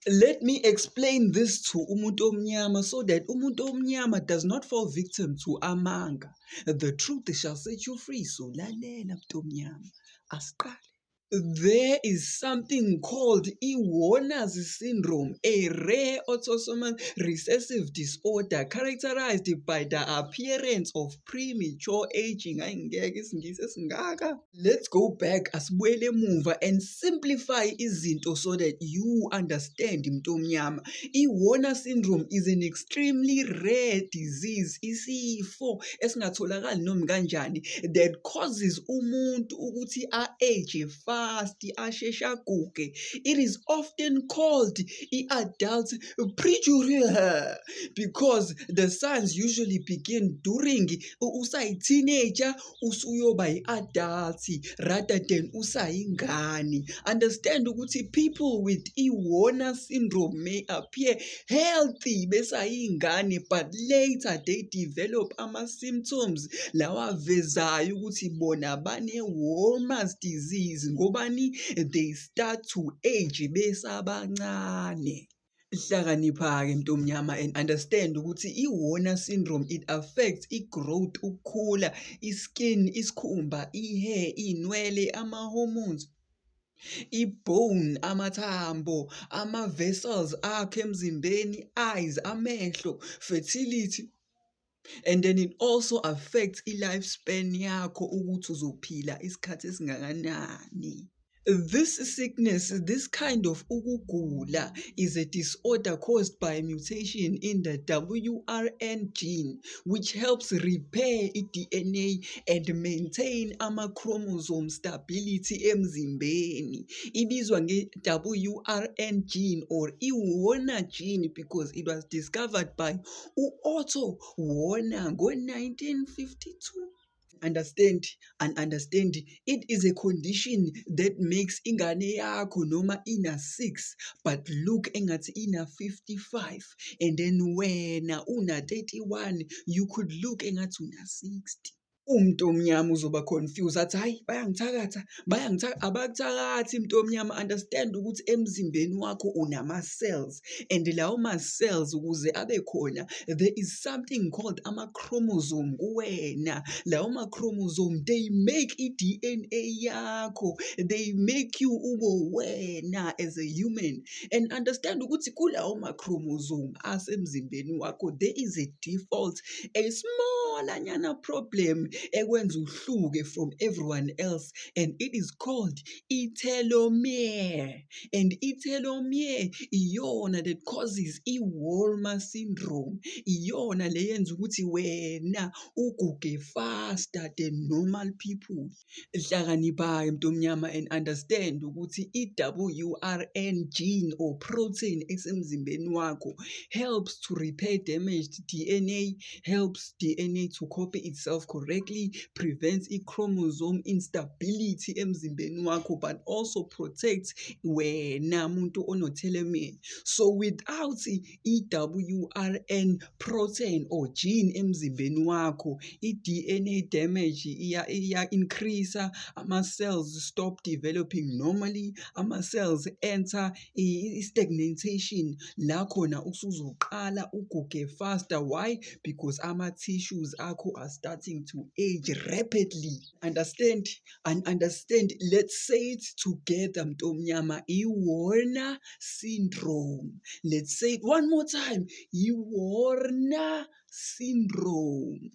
Let me explain this to umuntu omnyama so that umuntu omnyama does not fall victim to amanga. The truth shall set you free. So lalela mntu omnyama. Asiqale. There is something called Warner's syndrome, a rare autosomal recessive disorder characterized by the appearance of premature aging. Let's go back asibuyele emuva and simplify izinto so that you understand mntu omnyama. I-Warner syndrome is an extremely rare disease, isifo esingatholakali noma kanjani, that causes umuntu ukuthi a-age fast, asheshe aguge. It is often called i-adult prematurity because the signs usually begin during usayi-teenager usuyoba yi-adult rather than usayingane. Understand ukuthi people with i-Warner syndrome may appear healthy besayingane, but later they develop ama-symptoms lawa avezayo ukuthi bona bane-Warner's disease ngobani they start to age besabancane. Hlakanipha-ke mntu omnyama and understand ukuthi i-Warner syndrome, it affects i-growth, ukukhula, i-skin, isikhumba, i-hair, iy'nwele, ama-hormones, i-bone, amathambo, ama-vessels akho emzimbeni, eyes, amehlo, fertility. And then it also affects i-lifespan yakho ukuthi uzophila isikhathi esingakanani. This sickness, this kind of ukugula, is a disorder caused by a mutation in the WRN gene, which helps repair i-DNA and maintain ama-chromosome stability emzimbeni. Ibizwa nge-WRN gene or i-Warner gene because it was discovered by u-Otto Warner ngo-1952. Understand it is a condition that makes ingane yakho noma ina 6 but look engathi ina 55, and then wena una 31 you could look engathi una 60. Umuntu omnyama uzoba confused athi hayi bayangithakatha abakuthakathi mntu omnyama. Understand ukuthi emzimbeni wakho unama-cells, and lawo ma-cells ukuze abe khona there is something called ama-chromosome kuwena. Lawo ma-chromosome they make i-DNA yakho, they make you ube wena as a human. And understand ukuthi kulawo ma-chromosome asemzimbeni wakho there is a default, a small problem ekwenza uhluke from everyone else, and it is called i-telomere. And i-telomere iyona that causes i-Warner syndrome, iyona le yenza ukuthi wena uguge faster than normal people. Hlakanipha-ke mntu omnyama and understand ukuthi i-WRN gene or protein esemzimbeni wakho helps to repair damaged DNA, helps DNA to copy itself correctly, prevents i-chromosome instability emzimbeni wakho, but also protects wena muntu ono-telomere. So without i-WRN protein or gene emzimbeni wakho, i-DNA damage iya-increase, ama-cells stop developing normally, ama-cells enter i-stagnation, la khona usuzoqala uguge faster. Why? Because ama-tissues akho are starting to age rapidly. Understand? Let's say it together mntu omnyama, i-Warner syndrome. Let's say it one more time, i-Warner syndrome.